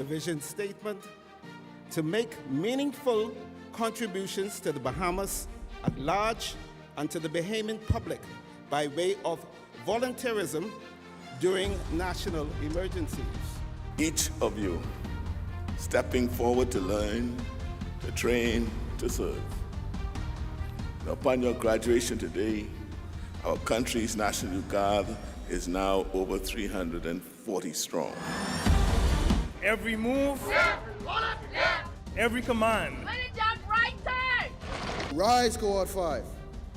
the vision statement, to make meaningful contributions to the Bahamas at large and to the Bahamian public by way of volunteerism during national emergencies. Each of you stepping forward to learn, to train, to serve. And upon your graduation today, our country's National Guard is now over 340 strong. Every move, every command. Rise, Cohort 5,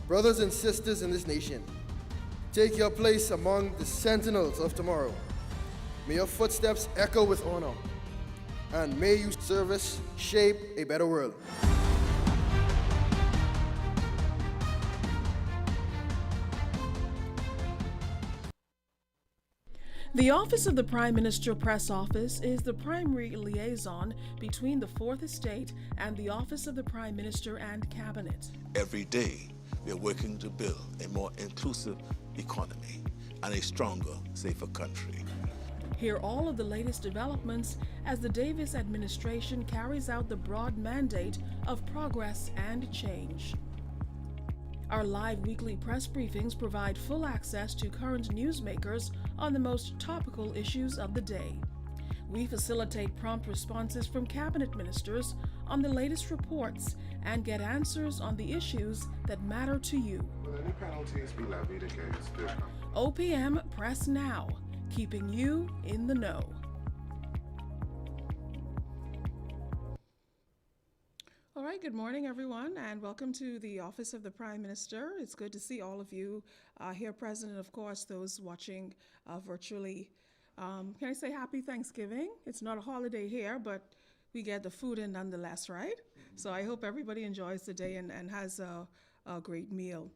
brothers and sisters in this nation. Take your place among the sentinels of tomorrow. May your footsteps echo with honor, and may your service shape a better world. The Office of the Prime Minister Press Office is the primary liaison between the Fourth Estate and the Office of the Prime Minister and Cabinet. Every day, we are working to build a more inclusive economy and a stronger, safer country. Hear all of the latest developments as the Davis administration carries out the broad mandate of progress and change. Our live weekly press briefings provide full access to current newsmakers on the most topical issues of the day. We facilitate prompt responses from cabinet ministers on the latest reports and get answers on the issues that matter to you. Will any penalties be levied against the OPM Press Now, keeping you in the know. All right, good morning, everyone, and welcome to the Office of the Prime Minister. It's good to see all of you here present, and of course, those watching virtually. Can I say happy Thanksgiving? It's not a holiday here, but we get the food in nonetheless, right? So I hope everybody enjoys the day and has a great meal.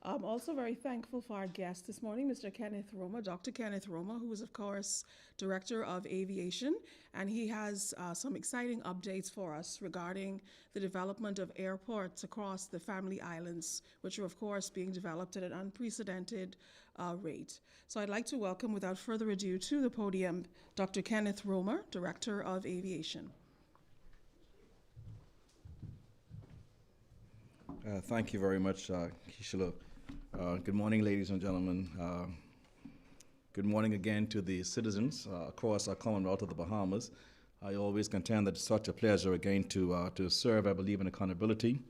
I'm also very thankful for our guest this morning, Mr. Kenneth Roma, Dr. Kenneth Roma, who is, of course, Director of Aviation, and he has some exciting updates for us regarding the development of airports across the Family Islands, which are, of course, being developed at an unprecedented rate. So I'd like to welcome, without further ado, to the podium, Dr. Kenneth Roma, Director of Aviation. Thank you very much, Kishila. Good morning, ladies and gentlemen. Good morning again to the citizens across our Commonwealth of the Bahamas. I always contend that it's such a pleasure again to serve. I believe in accountability,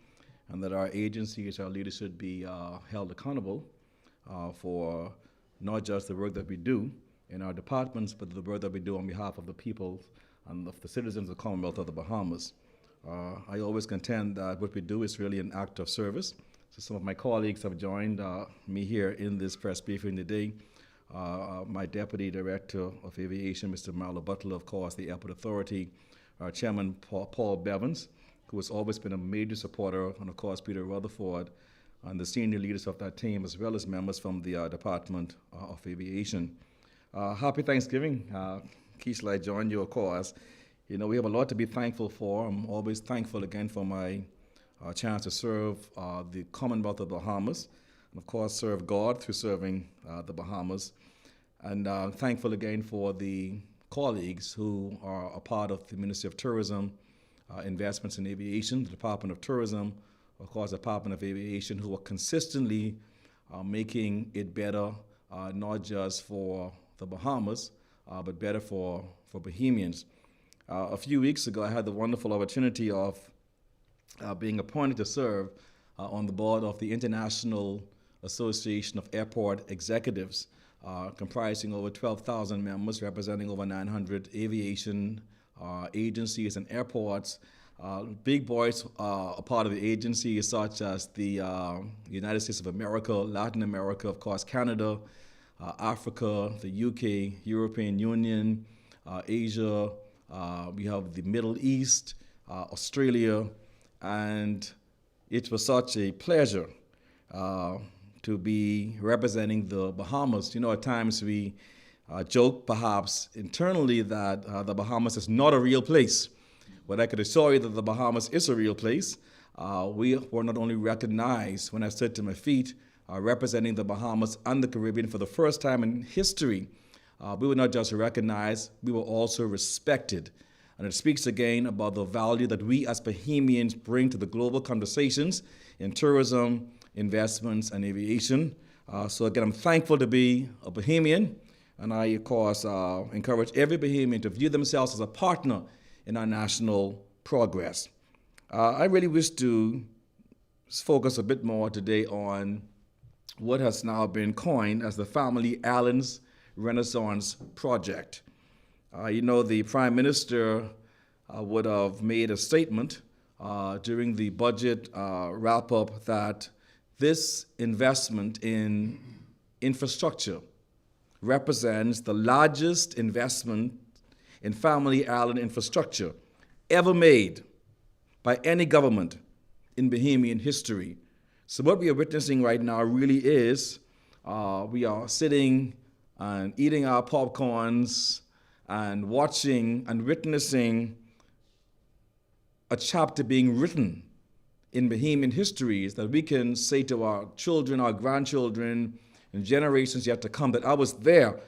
and that our agencies, our leaders should be held accountable for not just the work that we do in our departments, but the work that we do on behalf of the people and of the citizens of the Commonwealth of the Bahamas. I always contend that what we do is really an act of service. So some of my colleagues have joined me here in this press briefing today. My Deputy Director of Aviation, Mr. Marlo Butler, of course, the Airport Authority, our Chairman Paul Bevins, who has always been a major supporter, and of course Peter Rutherford, and the senior leaders of that team, as well as members from the Department of Aviation. Happy Thanksgiving. Keisla, I join you, of course. You know, we have a lot to be thankful for. I'm always thankful again for my chance to serve the Commonwealth of the Bahamas, and of course serve God through serving the Bahamas. And thankful again for the colleagues who are a part of the Ministry of Tourism, Investments in Aviation, the Department of Tourism, of course the Department of Aviation, who are consistently making it better, not just for the Bahamas, but better for Bahamians. A few weeks ago, I had the wonderful opportunity of being appointed to serve on the board of the International Association of Airport Executives, comprising over 12,000 members, representing over 900 aviation agencies and airports. Big boys are part of the agencies such as the United States of America, Latin America, of course, Canada, Africa, the UK, European Union, Asia. We have the Middle East, Australia, and it was such a pleasure to be representing the Bahamas. You know, at times we joke perhaps internally that the Bahamas is not a real place, but I could assure you that the Bahamas is a real place. We were not only recognized when I stood to my feet, representing the Bahamas and the Caribbean for the first time in history. We were not just recognized, we were also respected. And it speaks again about the value that we as Bahamians bring to the global conversations in tourism, investments, and aviation. So again, I'm thankful to be a Bahamian, and I, of course, encourage every Bahamian to view themselves as a partner in our national progress. I really wish to focus a bit more today on what has now been coined as the Family Islands Renaissance Project. The Prime Minister would have made a statement during the budget wrap-up that this investment in infrastructure represents the largest investment in Family Island infrastructure ever made by any government in Bahamian history. So what we are witnessing right now really is we are sitting and eating our popcorns and watching and witnessing a chapter being written in Bahamian histories that we can say to our children, our grandchildren, and generations yet to come that I was there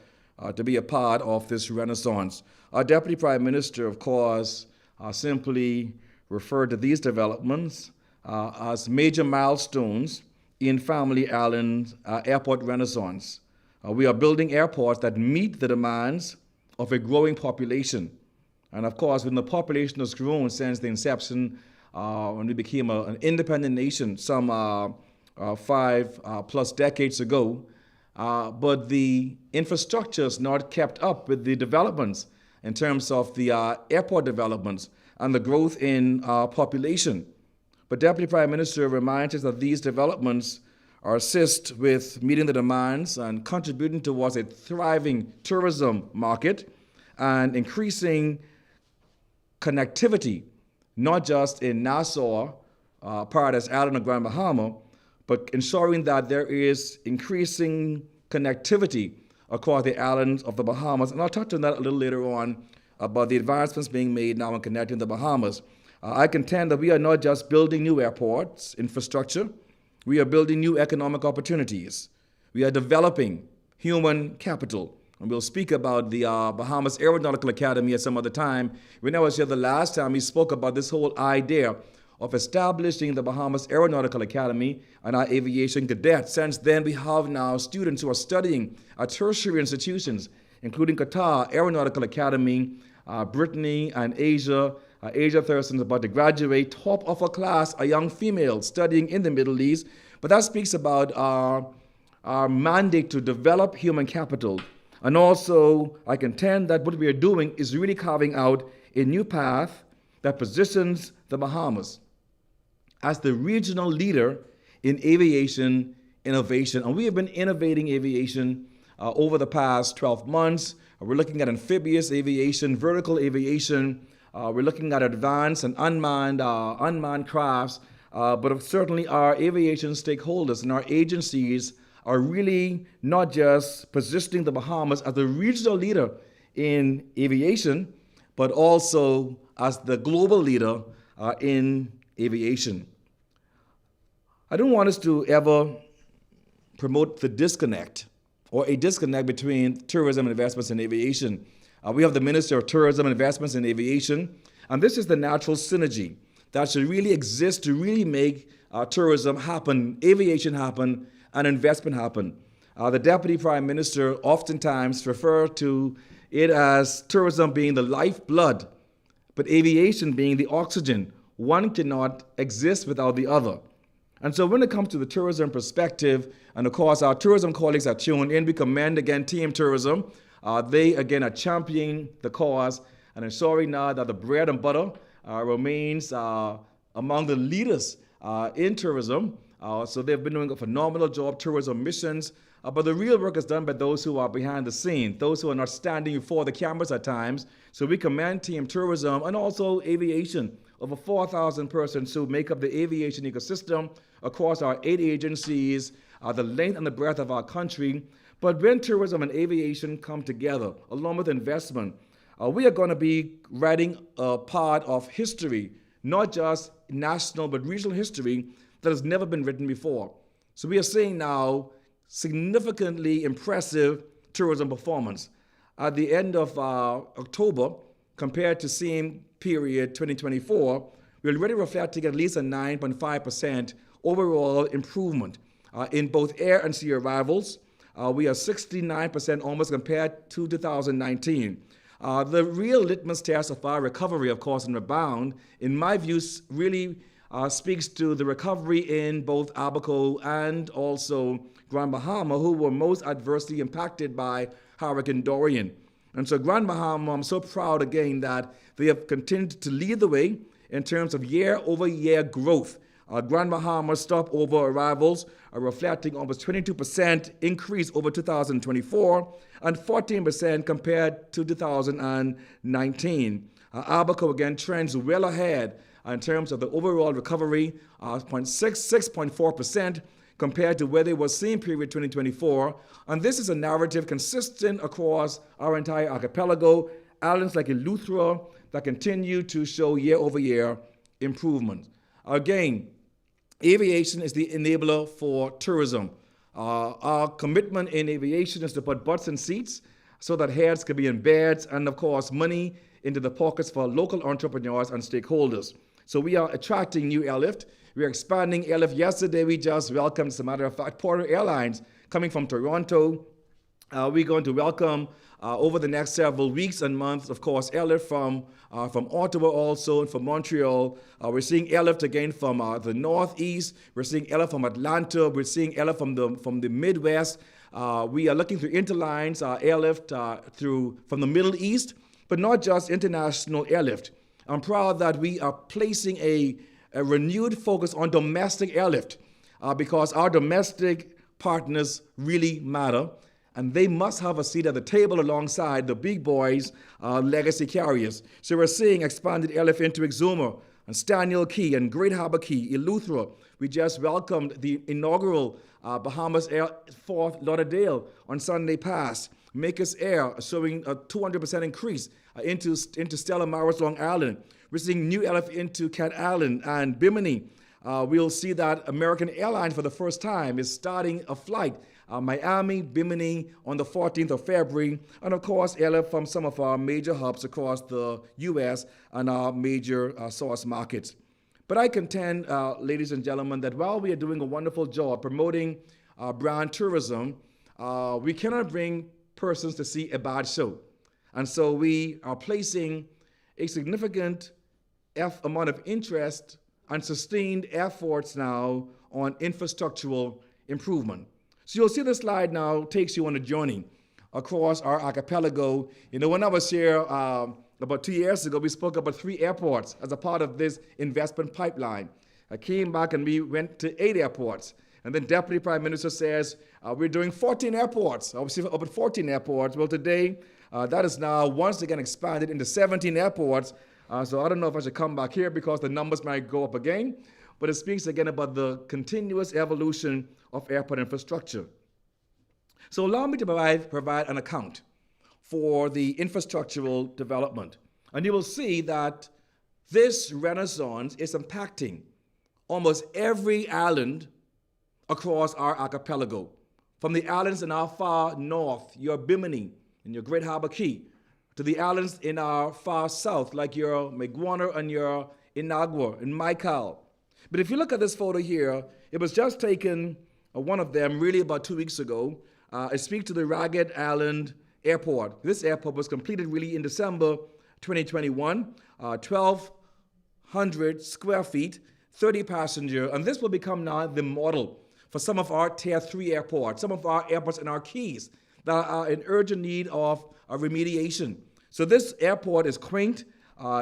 to be a part of this renaissance. Our Deputy Prime Minister, of course, simply referred to these developments as major milestones in Family Island airport renaissance. We are building airports that meet the demands of a growing population. And of course, when the population has grown since the inception, when we became an independent nation some 5+ decades ago, but the infrastructure is not kept up with the developments in terms of the airport developments and the growth in population. But Deputy Prime Minister reminds us that these developments assist with meeting the demands and contributing towards a thriving tourism market and increasing connectivity, not just in Nassau, Paradise Island, or Grand Bahama, but ensuring that there is increasing connectivity across the islands of the Bahamas. And I'll touch on that a little later on about the advancements being made now in connecting the Bahamas. I contend that we are not just building new airports, infrastructure, we are building new economic opportunities. We are developing human capital. And we'll speak about the Bahamas Aeronautical Academy at some other time. When I was here the last time, we spoke about this whole idea of establishing the Bahamas Aeronautical Academy and our aviation cadets. Since then, we have now students who are studying at tertiary institutions, including Qatar Aeronautical Academy, Brittany and Asia. Asia Thurston is about to graduate, top of her class, a young female studying in the Middle East. But that speaks about our mandate to develop human capital. And also, I contend that what we are doing is really carving out a new path that positions the Bahamas as the regional leader in aviation innovation. And we have been innovating aviation over the past 12 months. We're looking at amphibious aviation, vertical aviation. We're looking at advanced and unmanned crafts. But certainly our aviation stakeholders and our agencies are really not just positioning the Bahamas as the regional leader in aviation, but also as the global leader in aviation. I don't want us to ever promote the disconnect or a disconnect between tourism, investments, and aviation. We have the Minister of Tourism, Investments, and Aviation, and this is the natural synergy that should really exist to really make tourism happen, aviation happen, and investment happen. The Deputy Prime Minister oftentimes refers to it as tourism being the lifeblood, but aviation being the oxygen. One cannot exist without the other. And so when it comes to the tourism perspective, and of course our tourism colleagues are tuned in, we commend again Team Tourism. They again are championing the cause and ensuring now that the bread and butter remains among the leaders in tourism. So they've been doing a phenomenal job, tourism missions. But the real work is done by those who are behind the scene, those who are not standing before the cameras at times. So we commend Team Tourism and also aviation. Over 4,000 persons who make up the aviation ecosystem across our 8 agencies, the length and the breadth of our country. But when tourism and aviation come together, along with investment, we are going to be writing a part of history, not just national but regional history that has never been written before. So we are seeing now significantly impressive tourism performance. At the end of October, compared to same period 2024, we're already reflecting at least a 9.5% overall improvement in both air and sea arrivals. We are 69% almost compared to 2019. The real litmus test of our recovery, of course, and rebound, in my view, really speaks to the recovery in both Abaco and also Grand Bahama, who were most adversely impacted by Hurricane Dorian. And so Grand Bahama, I'm so proud again that they have continued to lead the way in terms of year-over-year growth. Grand Bahama stopover arrivals are reflecting almost 22% increase over 2024 and 14% compared to 2019. Abaco again trends well ahead in terms of the overall recovery, 6.4% compared to where they were same period 2024. And this is a narrative consistent across our entire archipelago, islands like Eleuthera that continue to show year-over-year improvement. Again, aviation is the enabler for tourism. Our commitment in aviation is to put butts in seats so that heads can be in beds and, of course, money into the pockets for local entrepreneurs and stakeholders. So we are attracting new airlift. We are expanding airlift. Yesterday, we just welcomed, as a matter of fact, Porter Airlines coming from Toronto. We're going to welcome over the next several weeks and months, of course, airlift from Ottawa also and from Montreal. We're seeing airlift again from the Northeast. We're seeing airlift from Atlanta. We're seeing airlift from the Midwest. We are looking through interlines airlift from the Middle East, but not just international airlift. I'm proud that we are placing a renewed focus on domestic airlift because our domestic partners really matter, and they must have a seat at the table alongside the big boys, legacy carriers. So we're seeing expanded airlift into Exuma and Staniel Key and Great Harbor Key, Eleuthera. We just welcomed the inaugural Bahamas Air Fort Lauderdale on Sunday past. Makers Air showing a 200% increase into Stella Maris Long Island. We're seeing new airlift into Cat Island and Bimini. We'll see that American Airlines for the first time is starting a flight Miami, Bimini on the 14th of February, and of course airlift from some of our major hubs across the U.S. and our major source markets. But I contend, ladies and gentlemen, that while we are doing a wonderful job promoting brand tourism, we cannot bring persons to see a bad show. And so we are placing a significant amount of interest and sustained efforts now on infrastructural improvement. So you'll see the slide now takes you on a journey across our archipelago. You know, when I was here about 2 years ago, we spoke about 3 airports as a part of this investment pipeline. I came back and we went to 8 airports. And then Deputy Prime Minister says, we're doing 14 airports. Obviously, up at 14 airports. Well, today, that is now once again expanded into 17 airports. So I don't know if I should come back here because the numbers might go up again. But it speaks again about the continuous evolution of airport infrastructure. So allow me to provide an account for the infrastructural development. And you will see that this renaissance is impacting almost every island across our archipelago. From the islands in our far north, your Bimini and your Great Harbor Key, to the islands in our far south, like your Maguana and your Inagua and Maikal. But if you look at this photo here, it was just taken, one of them, really about 2 weeks ago. I speak to the Ragged Island Airport. This airport was completed really in December 2021, 1,200 square feet, 30 passenger, and this will become now the model for some of our Tier 3 airports, some of our airports in our keys that are in urgent need of remediation. So this airport is quaint,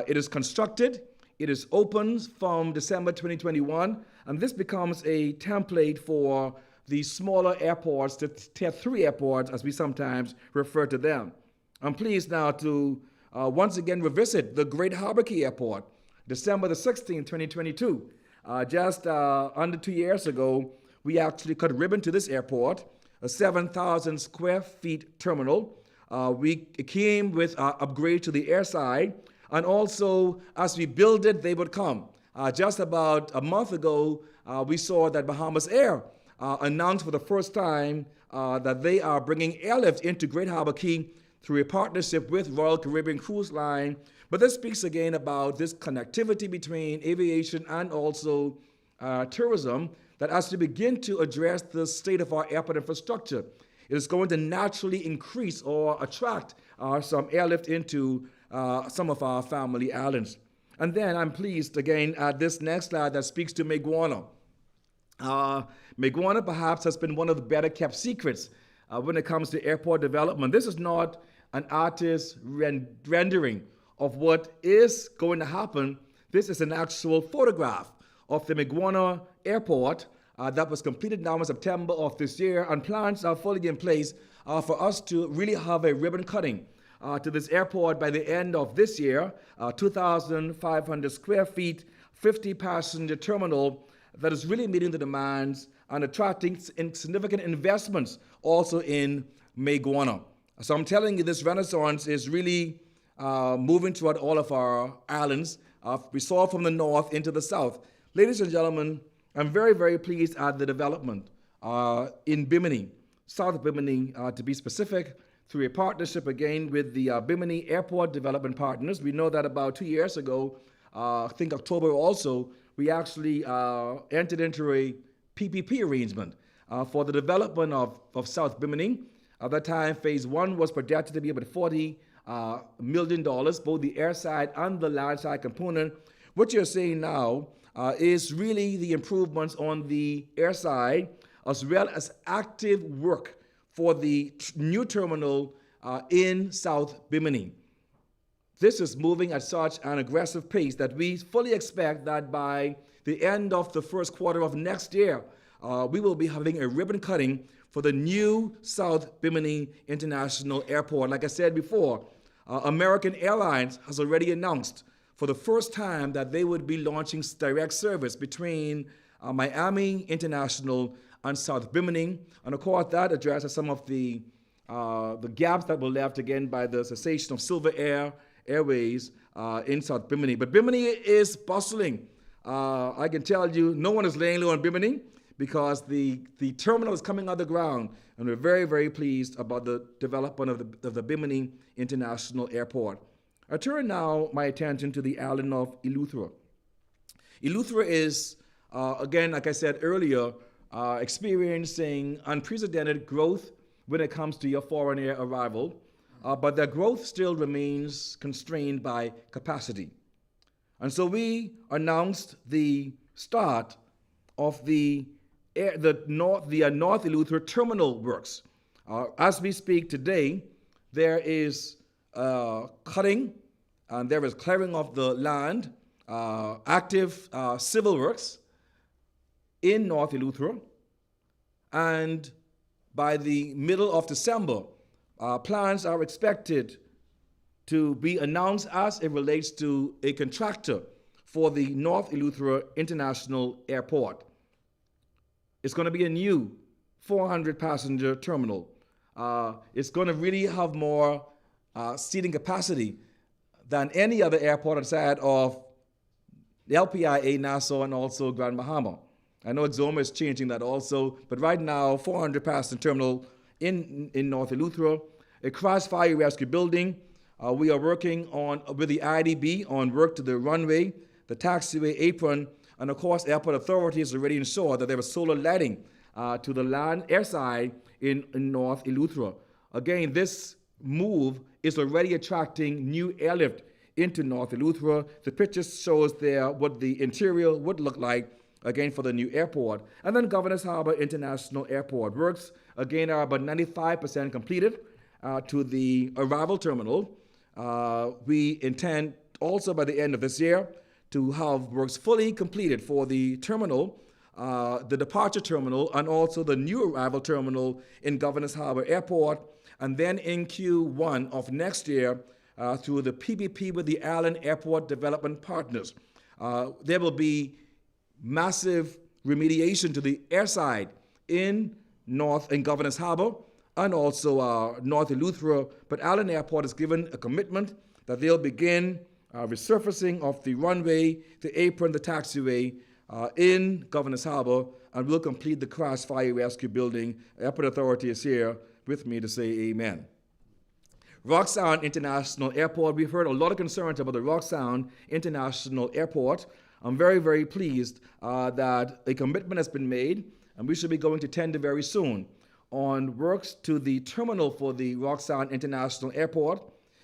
it is constructed, it is open from December 2021, and this becomes a template for the smaller airports, the Tier 3 airports, as we sometimes refer to them. I'm pleased now to once again revisit the Great Harbor Key Airport, December the 16th, 2022. Just under 2 years ago, we actually cut ribbon to this airport, a 7,000 square feet terminal. It came with upgrade to the airside, and also as we build it, they would come. Just about a month ago, we saw that Bahamas Air announced for the first time that they are bringing airlift into Great Harbor Key through a partnership with Royal Caribbean Cruise Line. But this speaks again about this connectivity between aviation and also tourism, that as we begin to address the state of our airport infrastructure, it is going to naturally increase or attract some airlift into some of our family islands. And then I'm pleased again at this next slide that speaks to Maguana. Maguana perhaps has been one of the better kept secrets when it comes to airport development. This is not an artist's rendering of what is going to happen. This is an actual photograph of the Maguana Airport that was completed now in September of this year, and plans are fully in place for us to really have a ribbon cutting to this airport by the end of this year. 2,500 square feet, 50 passenger terminal that is really meeting the demands and attracting significant investments also in Maguana. So I'm telling you, this renaissance is really moving toward all of our islands. We saw from the north into the south. Ladies and gentlemen, I'm very, very pleased at the development in Bimini, South Bimini to be specific, through a partnership again with the Bimini Airport Development Partners. We know that about 2 years ago, I think October also, we actually entered into a PPP arrangement for the development of South Bimini. At that time, phase one was projected to be about $40 million, both the airside and the landside component. What you're seeing now is really the improvements on the airside, as well as active work for the new terminal in South Bimini. This is moving at such an aggressive pace that we fully expect that by the end of the first quarter of next year, we will be having a ribbon cutting for the new South Bimini International Airport. Like I said before, American Airlines has already announced for the first time that they would be launching direct service between Miami International and South Bimini. And of course, that addresses some of the gaps that were left again by the cessation of Silver Airways in South Bimini. But Bimini is bustling. I can tell you, no one is laying low on Bimini because the terminal is coming out of the ground, and we're very, very pleased about the development of the Bimini International Airport. I turn now my attention to the island of Eleuthera. Eleuthera is, again, like I said earlier, experiencing unprecedented growth when it comes to your foreign air arrival, but their growth still remains constrained by capacity. And so we announced the start of the North Eleuthera terminal works. As we speak today, there is cutting and there is clearing of the land, active civil works in North Eleuthera, and by the middle of December, plans are expected to be announced as it relates to a contractor for the North Eleuthera International Airport. It's going to be a new 400-passenger terminal. It's going to really have more seating capacity than any other airport outside of LPIA, Nassau, and also Grand Bahama. I know Exoma is changing that also, but right now, 400-passenger terminal in North Eleuthera, a crash fire rescue building. We are working with the IDB on work to the runway, the taxiway apron, and of course, airport authorities already ensured that there was solar lighting to the land airside in North Eleuthera. Again, this move is already attracting new airlift into North Eleuthera. The picture shows there what the interior would look like, again, for the new airport. And then Governors Harbor International Airport works, again, are about 95% completed to the arrival terminal. We intend also by the end of this year to have works fully completed for the terminal, the departure terminal, and also the new arrival terminal in Governors Harbor Airport. And then in Q1 of next year, through the PPP with the Island Airport Development Partners, there will be massive remediation to the airside in Governors Harbor and also North Eleuthera. But Island Airport has given a commitment that they'll begin resurfacing of the runway, the apron, the taxiway in Governors Harbor, and will complete the crash fire rescue building. Airport Authority is here with me to say amen. Rock Sound International Airport. We've heard a lot of concerns about the Rock Sound International Airport. I'm very, very pleased that a commitment has been made, and we should be going to tender very soon on works to the terminal for the Rock Sound International Airport,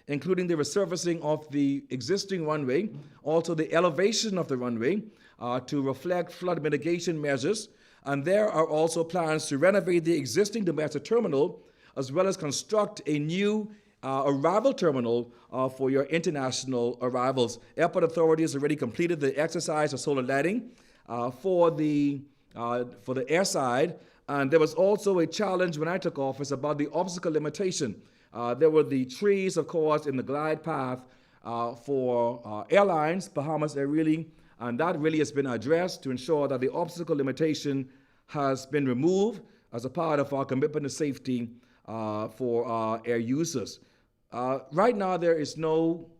including the resurfacing of the existing runway, also the elevation of the runway to reflect flood mitigation measures. And there are also plans to renovate the existing domestic terminal, as well as construct a new arrival terminal for your international arrivals. Airport Authority has already completed the exercise of solar lighting for the airside, and there was also a challenge when I took office about the obstacle limitation. There were the trees, of course, in the glide path for airlines, Bahamas Air, and that really has been addressed to ensure that the obstacle limitation has been removed as a part of our commitment to safety for our air users. Right now, there is no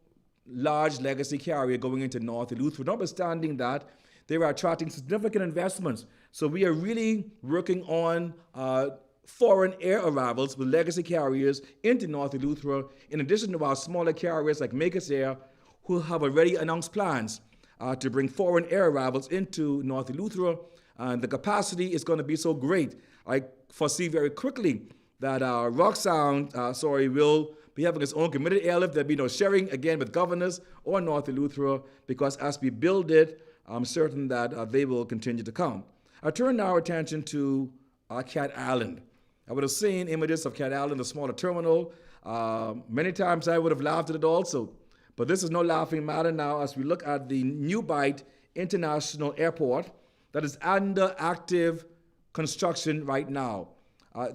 large legacy carrier going into North Eleuthera, notwithstanding that they are attracting significant investments. So we are really working on foreign air arrivals with legacy carriers into North Eleuthera, in addition to our smaller carriers like Makers Air, who have already announced plans to bring foreign air arrivals into North Eleuthera. And the capacity is going to be so great. I foresee very quickly that Rock Sound, will be having its own committed airlift. There'll be no sharing again with governors or North Eleuthera, because as we build it, I'm certain that they will continue to come. I turn now our attention to Cat Island. I would have seen images of Cat Island, the smaller terminal. Many times I would have laughed at it also. But this is no laughing matter now as we look at the New Bight International Airport that is under active construction right now.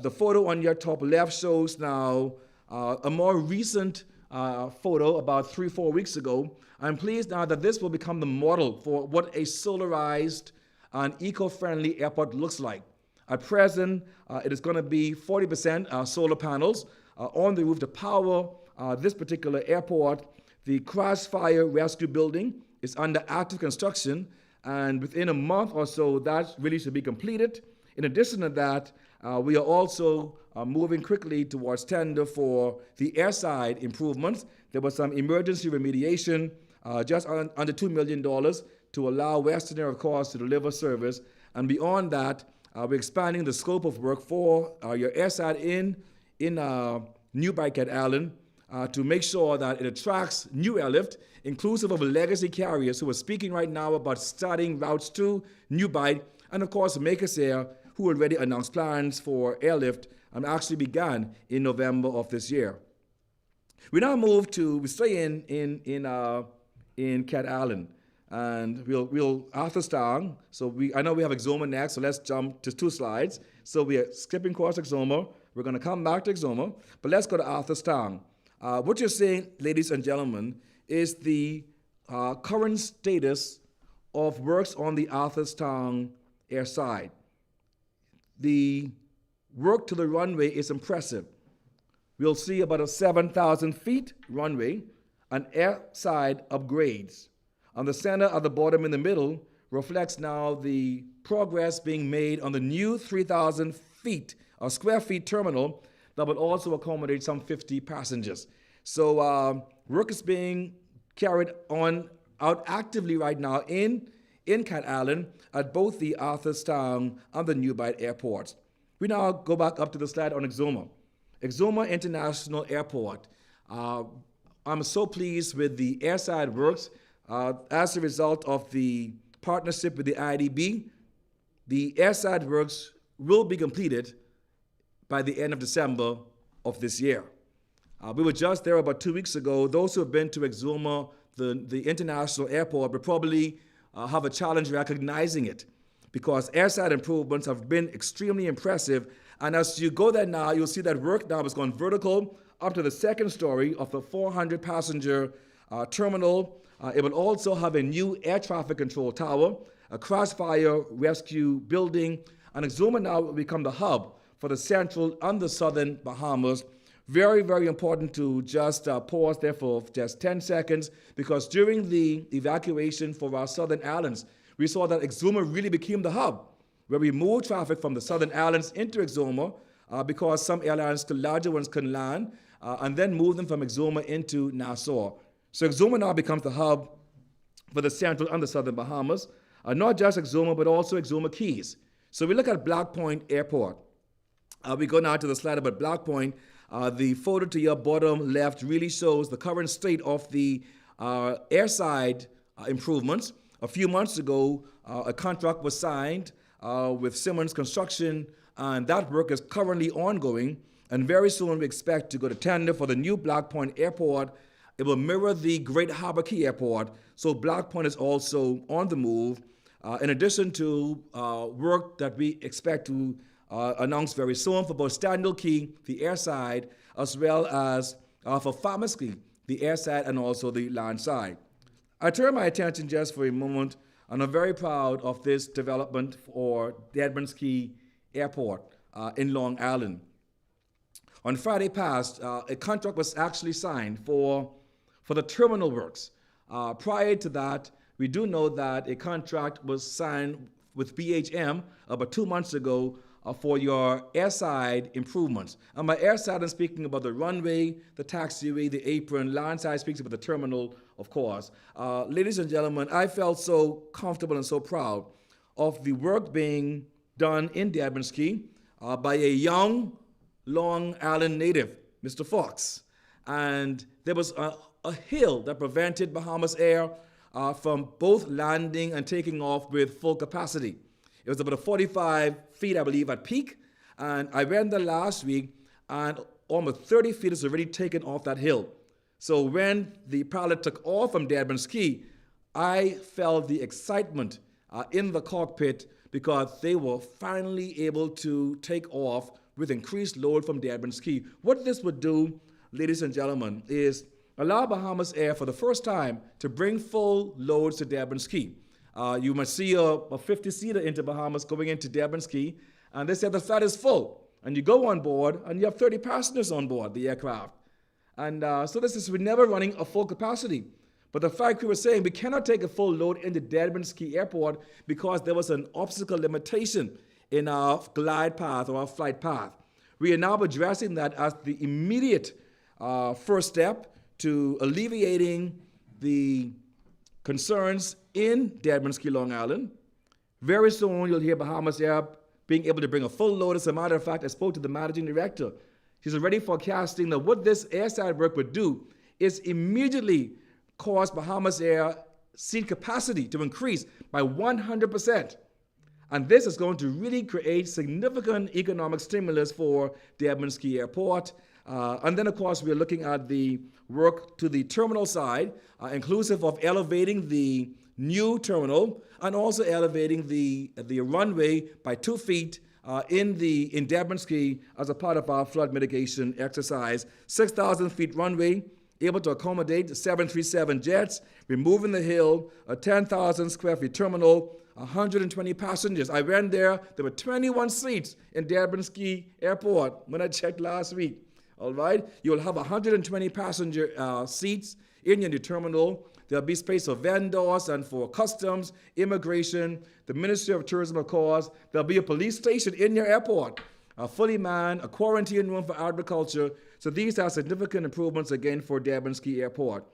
The photo on your top left shows now a more recent photo about 3-4 weeks ago. I'm pleased now that this will become the model for what a solarized and eco-friendly airport looks like. At present, it is going to be 40% solar panels on the roof to power this particular airport. The crash fire rescue building is under active construction, and within a month or so, that really should be completed. In addition to that, we are also moving quickly towards tender for the airside improvements. There was some emergency remediation, just under $2 million to allow Western Air, of course, to deliver service. And beyond that, we're expanding the scope of work for your airside in New Bight Cat Island to make sure that it attracts new airlift, inclusive of legacy carriers who are speaking right now about starting routes to New Bight, and of course, Makers Air, who already announced plans for airlift and actually began in November of this year. We now move to, we stay in Cat Island, and we'll Arthurstown. So I know we have Exuma next, so let's jump to 2 slides. So we are skipping across Exuma. We're going to come back to Exuma, but let's go to Arthurstown. What you're seeing, ladies and gentlemen, is the current status of works on the Arthurstown airside. The work to the runway is impressive. We'll see about a 7,000 feet runway and airside upgrades. On the center at the bottom in the middle reflects now the progress being made on the new 3,000 feet or square feet terminal that will also accommodate some 50 passengers. So work is being carried out actively right now in Cat Island at both the Arthurstown and the New Bight airports. We now go back up to the slide on Exuma. Exuma International Airport. I'm so pleased with the airside works. As a result of the partnership with the IDB, the airside works will be completed by the end of December of this year. We were just there about 2 weeks ago. Those who have been to Exuma, the international airport, will probably have a challenge recognizing it, because airside improvements have been extremely impressive. And as you go there now, you'll see that work now has gone vertical up to the second story of the 400-passenger terminal. It will also have a new air traffic control tower, a crash fire rescue building, and Exuma now will become the hub for the central and the southern Bahamas. Very, very important to just pause there for just 10 seconds, because during the evacuation for our southern islands, we saw that Exuma really became the hub, where we moved traffic from the southern islands into Exuma, because some airlines, larger ones, can land and then move them from Exuma into Nassau. So Exuma now becomes the hub for the central and the southern Bahamas, not just Exuma, but also Exuma Keys. So we look at Black Point Airport. We go now to the slide about Black Point. The photo to your bottom left really shows the current state of the airside improvements. A few months ago, a contract was signed with Simmons Construction, and that work is currently ongoing. And very soon we expect to go to tender for the new Black Point Airport. It will mirror the Great Harbor Key Airport, so Black Point is also on the move, in addition to work that we expect to announce very soon for both Stanley Key, the airside, as well as for Farmers Key, the airside and also the land side. I turn my attention just for a moment, and I'm very proud of this development for Deadman's Key Airport in Long Island. On Friday past, a contract was actually signed for the terminal works. Prior to that, we do know that a contract was signed with BHM about 2 months ago for your airside improvements. And by airside, I'm speaking about the runway, the taxiway, the apron. Landside speaks about the terminal, of course. Ladies and gentlemen, I felt so comfortable and so proud of the work being done in Deadman's Key by a young Long Island native, Mr. Fox. And there was a hill that prevented Bahamas Air from both landing and taking off with full capacity. It was about 45 feet, I believe, at peak. And I went there last week, and almost 30 feet is already taken off that hill. So when the pilot took off from Deadman's Key, I felt the excitement in the cockpit because they were finally able to take off with increased load from Deadman's Key. What this would do, ladies and gentlemen, is allow Bahamas Air for the first time to bring full loads to Deadman's Key. You must see a 50-seater into Bahamas going into Deadman's Key, and they said the flight is full. And you go on board, and you have 30 passengers on board the aircraft. And so we're never running a full capacity. But the fact we were saying we cannot take a full load into Deadman's Key Airport because there was an obstacle limitation in our glide path or our flight path. We are now addressing that as the immediate first step to alleviating the concerns in Deadman's Key, Long Island. Very soon you'll hear Bahamas Air being able to bring a full load. As a matter of fact, I spoke to the managing director. She's already forecasting that what this airside work would do is immediately cause Bahamas Air seat capacity to increase by 100%. And this is going to really create significant economic stimulus for Deadman's Key Airport. And then, of course, we're looking at the work to the terminal side, inclusive of elevating the new terminal and also elevating the runway by 2 feet in Deadman's Key as a part of our flood mitigation exercise. 6,000 feet runway, able to accommodate 737 jets, removing the hill, a 10,000 square feet terminal, 120 passengers. I went there were 21 seats in Deadman's Key Airport when I checked last week. All right, you'll have 120 passenger seats in your new terminal. There'll be space for vendors and for customs, immigration, the Ministry of Tourism, of course. There'll be a police station in your airport, a fully manned, a quarantine room for agriculture. So these are significant improvements, again, for Deadman's Key Airport.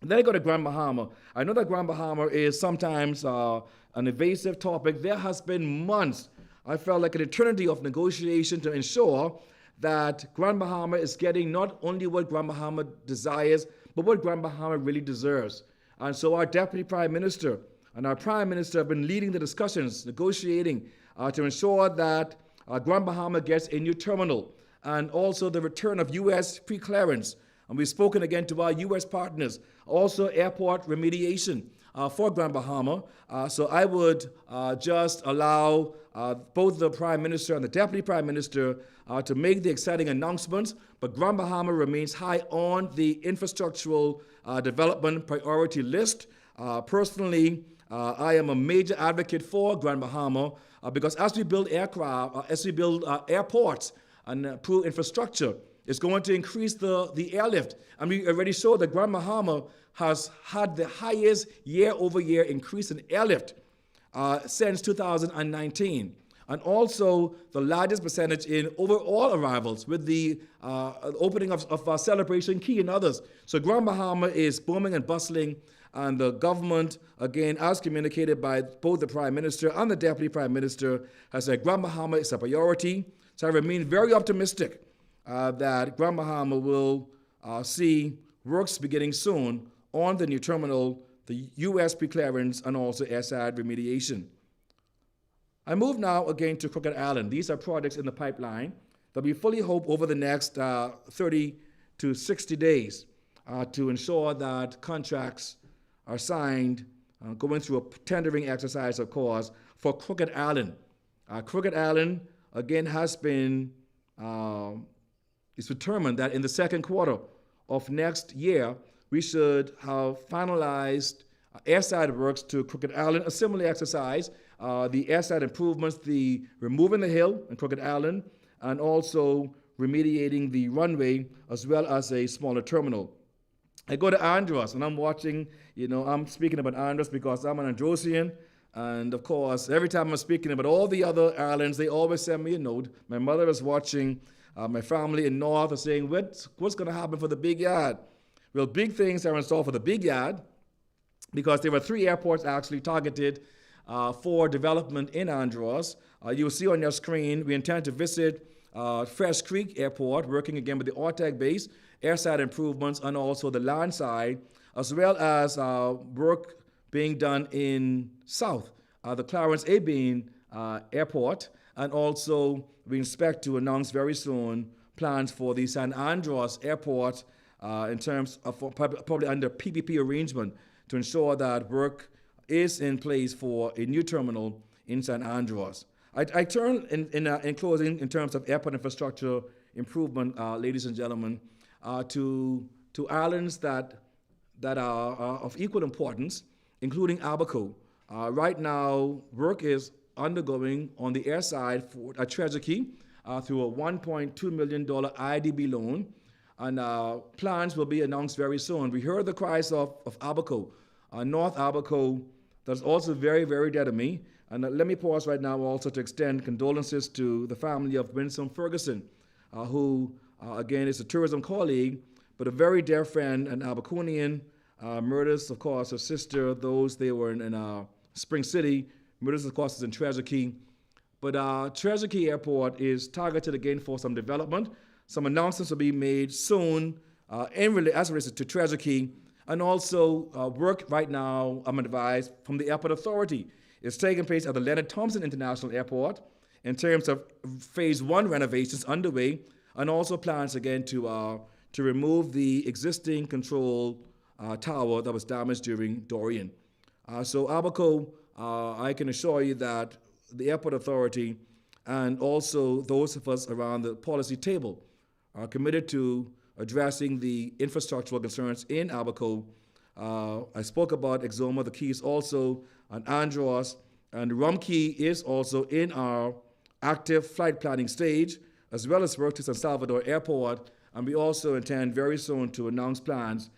Then I go to Grand Bahama. I know that Grand Bahama is sometimes an evasive topic. There has been months, I felt like an eternity of negotiation to ensure that Grand Bahama is getting not only what Grand Bahama desires, but what Grand Bahama really deserves. And so our Deputy Prime Minister and our Prime Minister have been leading the discussions, negotiating to ensure that Grand Bahama gets a new terminal and also the return of U.S. pre-clearance. And we've spoken again to our U.S. partners, also airport remediation for Grand Bahama. So I would just allow both the Prime Minister and the Deputy Prime Minister to make the exciting announcements, but Grand Bahama remains high on the infrastructural development priority list. Personally, I am a major advocate for Grand Bahama because as we build aircraft, as we build airports and improve infrastructure, it's going to increase the airlift. And we already saw that Grand Bahama has had the highest year-over-year increase in airlift since 2019. and also the largest percentage in overall arrivals with the opening of Celebration Key and others. So Grand Bahama is booming and bustling, and the government, again, as communicated by both the Prime Minister and the Deputy Prime Minister, has said Grand Bahama is a priority. So I remain very optimistic that Grand Bahama will see works beginning soon on the new terminal, the U.S. preclearance, and also airside remediation. I move now again to Crooked Island. These are projects in the pipeline that we fully hope over the next 30 to 60 days to ensure that contracts are signed, going through a tendering exercise, of course, for Crooked Island. Crooked Island, again, has been, it's determined that in the second quarter of next year, we should have finalized airside works to Crooked Island, a similar exercise, the airside improvements, the removing the hill in Crooked Island, and also remediating the runway, as well as a smaller terminal. I go to Andros, and I'm watching, I'm speaking about Andros because I'm an Androsian, and of course, every time I'm speaking about all the other islands, they always send me a note. My mother is watching, my family in North are saying, what's going to happen for the Big Yard? Well, big things are in store for the Big Yard, because there were 3 airports actually targeted for development in Andros. You'll see on your screen, we intend to visit Fresh Creek Airport, working again with the ORTAG base, airside improvements, and also the land side, as well as work being done in South, the Clarence A. Bean Airport, and also we expect to announce very soon plans for the San Andros Airport in terms of probably under PPP arrangement to ensure that work is in place for a new terminal in San Andros. I turn in closing in terms of airport infrastructure improvement, ladies and gentlemen, to islands that are of equal importance, including Abaco. Right now, work is undergoing on the air side for Treasure Key through a $1.2 million IDB loan, and plans will be announced very soon. We heard the cries of Abaco, North Abaco, that's also very, very dear to me. And let me pause right now also to extend condolences to the family of Winsome Ferguson, who, again, is a tourism colleague, but a very dear friend and Abaconian. Murders, of course, her sister, they were in Spring City. Murders, of course, is in Treasure Key. But Treasure Key Airport is targeted again for some development. Some announcements will be made soon as relates to Treasure Key. And also work right now, I'm advised, from the Airport Authority is taking place at the Leonard Thompson International Airport in terms of phase 1 renovations underway, and also plans again to remove the existing control tower that was damaged during Dorian. So Abaco, I can assure you that the Airport Authority and also those of us around the policy table are committed to addressing the infrastructural concerns in Abaco. I spoke about Exoma, the Keys also, and Andros, and Rum Key is also in our active flight planning stage, as well as work to San Salvador Airport, and we also intend very soon to announce plans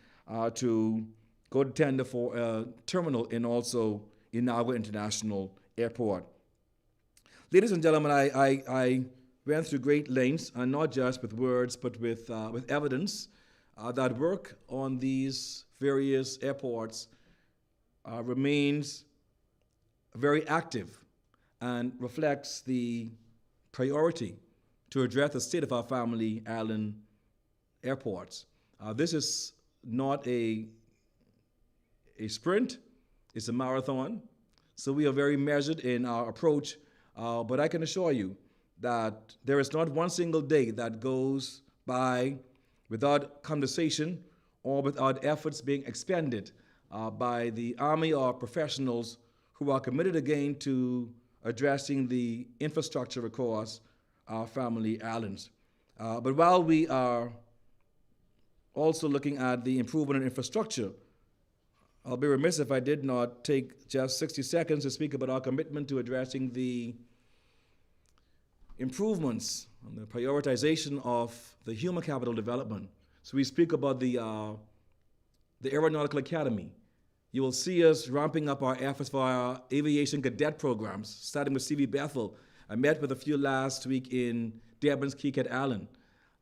to go to tender for a terminal in also Inagua International Airport. Ladies and gentlemen, I went through great lengths, and not just with words, but with evidence, that work on these various airports remains very active and reflects the priority to address the state of our family island airports. This is not a sprint, it's a marathon. So we are very measured in our approach, but I can assure you that there is not one single day that goes by without conversation or without efforts being expended by the army or professionals who are committed again to addressing the infrastructure across our family islands. But while we are also looking at the improvement in infrastructure, I'll be remiss if I did not take just 60 seconds to speak about our commitment to addressing the improvements and the prioritization of the human capital development. So we speak about the Aeronautical Academy. You will see us ramping up our efforts for our aviation cadet programs, starting with CV Bethel I met with a few last week in Dearborn's Key at Allen.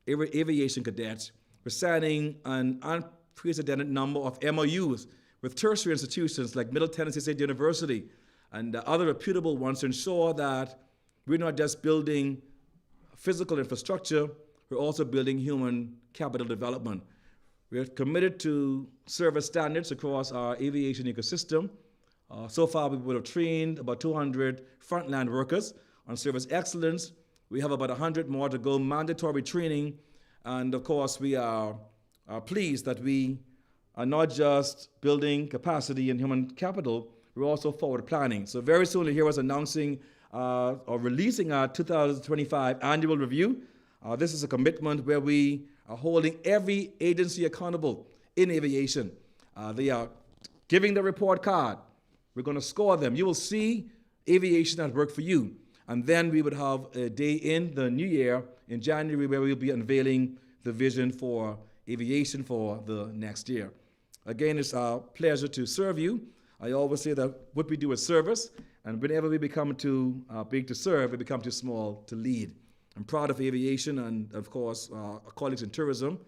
Aviation cadets. We're signing an unprecedented number of MOUs with tertiary institutions like Middle Tennessee State University and other reputable ones to ensure that we're not just building physical infrastructure, we're also building human capital development. We're committed to service standards across our aviation ecosystem. So far, we would have trained about 200 frontline workers on service excellence. We have about 100 more to go, mandatory training. And of course, we are pleased that we are not just building capacity and human capital, we're also forward planning. So very soon you'll hear us announcing or releasing our 2025 annual review. This is a commitment where we are holding every agency accountable in aviation. They are giving the report card. We're going to score them. You will see aviation at work for you. And then we would have a day in the new year in January where we'll be unveiling the vision for aviation for the next year. Again, it's our pleasure to serve you. I always say that what we do is service, and whenever we become too big to serve, we become too small to lead. I'm proud of aviation and, of course, our colleagues in tourism,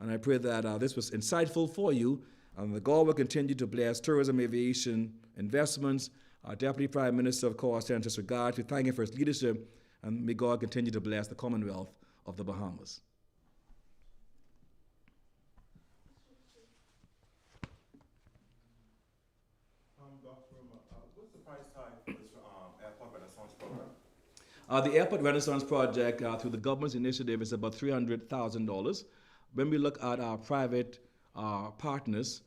and I pray that this was insightful for you, and that God will continue to bless tourism, aviation, investments. Our Deputy Prime Minister, of course, sends his regard to thank him for his leadership, and may God continue to bless the Commonwealth of the Bahamas. What's the price tag for this Airport Renaissance program? The Airport Renaissance project, through the government's initiative, is about $300,000. When we look at our private partners,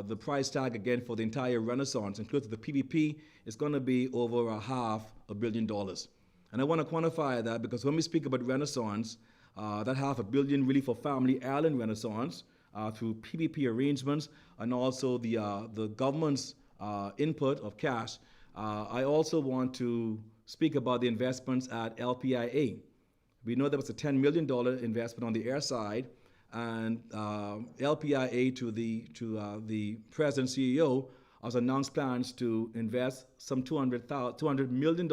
the price tag again for the entire Renaissance, including the PPP, is going to be over $500 million. And I want to quantify that because when we speak about Renaissance, that $500 million really for family airline Renaissance through PPP arrangements and also the government's input of cash. I also want to speak about the investments at LPIA. We know there was a $10 million investment on the air side, and LPIA to the president CEO has announced plans to invest some $200 million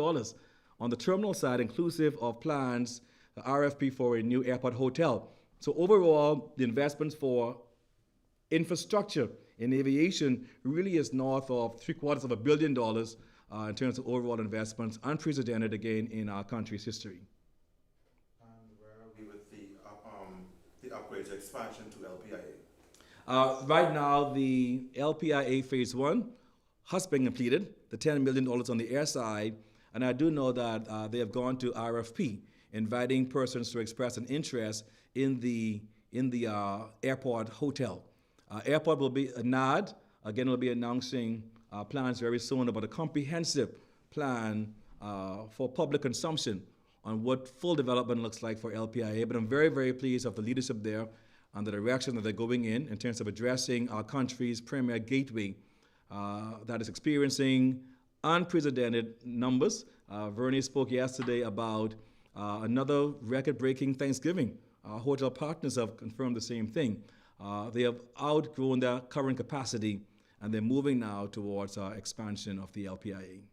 on the terminal side, inclusive of plans, the RFP for a new airport hotel. So overall, the investments for infrastructure in aviation really is north of $750 million in terms of overall investments, unprecedented again in our country's history. And where are we with the upgrades, expansion to LPIA? Right now, the LPIA Phase 1 has been completed, the $10 million on the air side, and I do know that they have gone to RFP, inviting persons to express an interest in the airport hotel. Airport will be a nod. Again, we'll be announcing plans very soon about a comprehensive plan for public consumption on what full development looks like for LPIA. But I'm very, very pleased of the leadership there and the direction that they're going in terms of addressing our country's premier gateway that is experiencing unprecedented numbers. Vernie spoke yesterday about another record-breaking Thanksgiving. Our hotel partners have confirmed the same thing. They have outgrown their current capacity, and they're moving now towards expansion of the LPIA.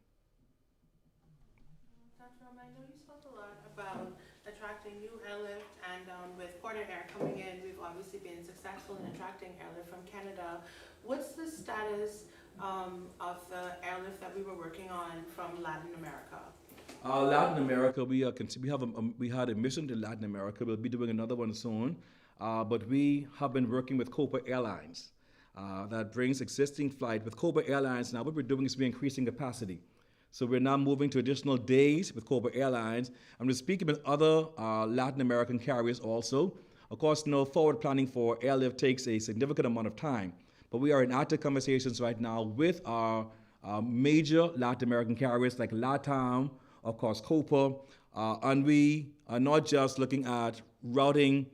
Dr. I know you spoke a lot about attracting new airlift, and with Porter Air coming in, we've obviously been successful in attracting airlift from Canada. What's the status of the airlift that we were working on from Latin America? Latin America, we had a mission to Latin America. We'll be doing another one soon. But we have been working with Copa Airlines that brings existing flight. With Copa Airlines now, what we're doing is we're increasing capacity. So we're now moving to additional days with Copa Airlines. And we're speaking with other Latin American carriers also. Of course, forward planning for airlift takes a significant amount of time. But we are in active conversations right now with our major Latin American carriers like LATAM, of course, Copa. And we are not just looking at routing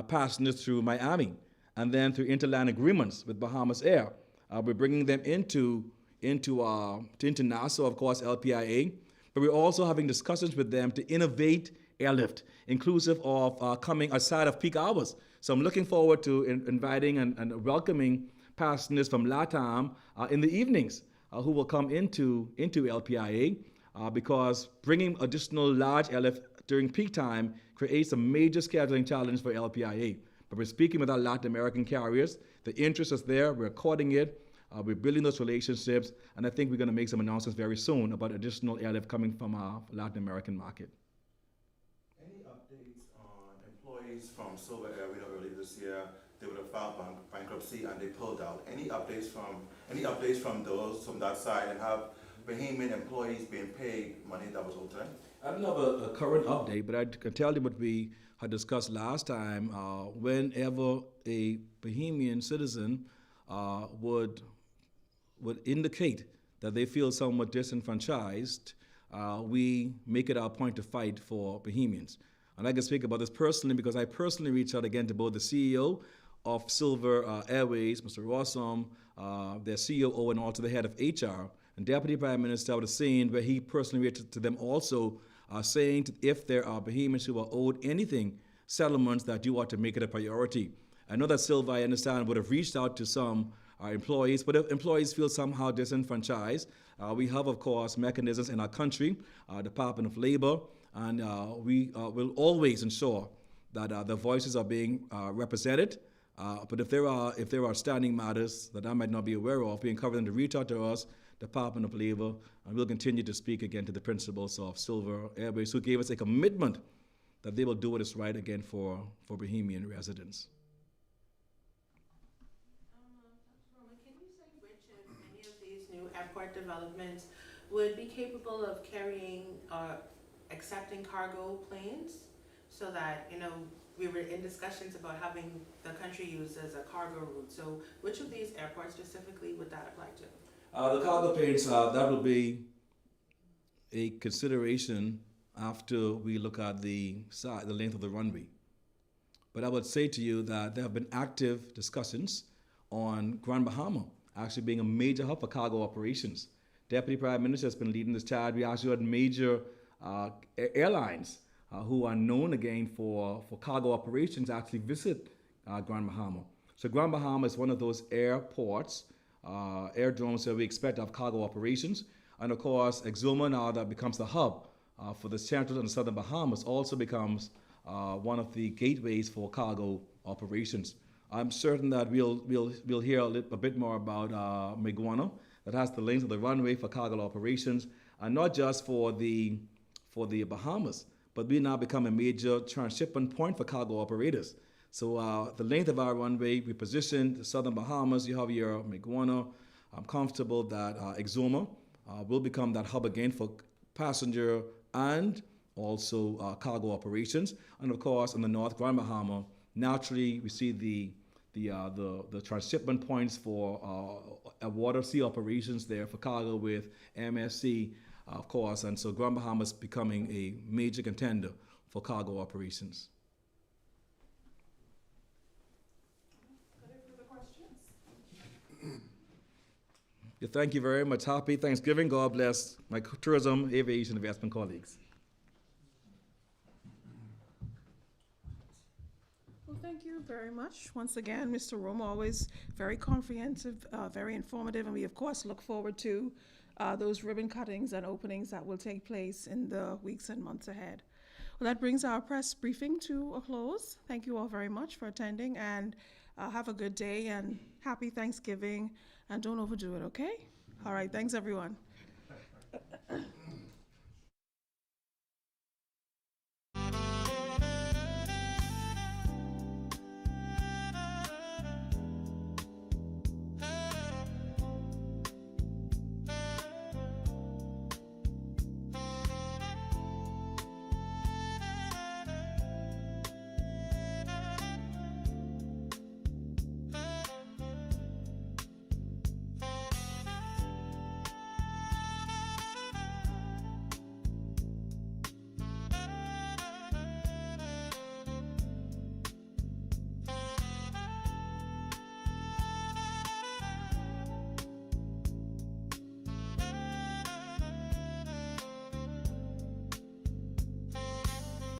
passengers through Miami and then through interland agreements with Bahamas Air. We're bringing them into Nassau, of course, LPIA, but we're also having discussions with them to innovate airlift, inclusive of coming outside of peak hours. So I'm looking forward to inviting and welcoming passengers from LATAM in the evenings who will come into LPIA. because bringing additional large airlift during peak time creates a major scheduling challenge for LPIA. But we're speaking with our Latin American carriers. The interest is there. We're courting it. We're building those relationships. And I think we're going to make some announcements very soon about additional airlift coming from our Latin American market. Any updates on employees from Silver Air? We know earlier this year they would have filed bankruptcy and they pulled out. Any updates from those from that side, and have Bahamian employees being paid money that was owed to them? I don't have a current update, but I can tell you what we had discussed last time. Whenever a Bahamian citizen would indicate that they feel somewhat disenfranchised, we make it our point to fight for Bahamians. And I can speak about this personally because I personally reached out again to both the CEO of Silver Airways, Mr. Rossum, their COO, and also the head of HR. And Deputy Prime Minister was saying where he personally reached to them also, saying if there are Bahamians who are owed anything, settlements, that you ought to make it a priority. I know that Silver, I understand, would have reached out to some employees, but if employees feel somehow disenfranchised, we have, of course, mechanisms in our country, Department of Labor, and we will always ensure that the voices are being represented. But if there are standing matters that I might not be aware of, we encourage them to reach out to us, Department of Labor, and we'll continue to speak again to the principals of Silver Airways, who gave us a commitment that they will do what is right again for Bahamian residents. Roman, can you say which, if any of these new airport developments would be capable of carrying or accepting cargo planes, so that, we were in discussions about having the country used as a cargo route. So which of these airports specifically would that apply to? The cargo planes, that will be a consideration after we look at the length of the runway. But I would say to you that there have been active discussions on Grand Bahama actually being a major hub for cargo operations. Deputy Prime Minister has been leading this charge. We actually had major airlines who are known again for cargo operations actually visit Grand Bahama. So Grand Bahama is one of those airports, airdromes where we expect to have cargo operations. And of course, Exuma, now that becomes the hub for the central and southern Bahamas, also becomes one of the gateways for cargo operations. I'm certain that we'll hear a bit more about Miguano, that has the length of the runway for cargo operations, and not just for the Bahamas, but we now become a major transshipment point for cargo operators. So the length of our runway, we position the southern Bahamas, you have your Miguano. I'm comfortable that Exuma will become that hub again for passenger and also cargo operations. And of course, in the North Grand Bahama, naturally we see the transshipment points for water sea operations there for cargo with MSC, of course, and so Grand Bahama is becoming a major contender for cargo operations. Any further questions? Yeah, thank you very much. Happy Thanksgiving. God bless my tourism, aviation, investment colleagues. Well, thank you very much. Once again, Mr. Roma, always very comprehensive, very informative, and we, of course, look forward to those ribbon cuttings and openings that will take place in the weeks and months ahead. Well, that brings our press briefing to a close. Thank you all very much for attending, and have a good day and happy Thanksgiving, and don't overdo it, okay? All right, thanks everyone.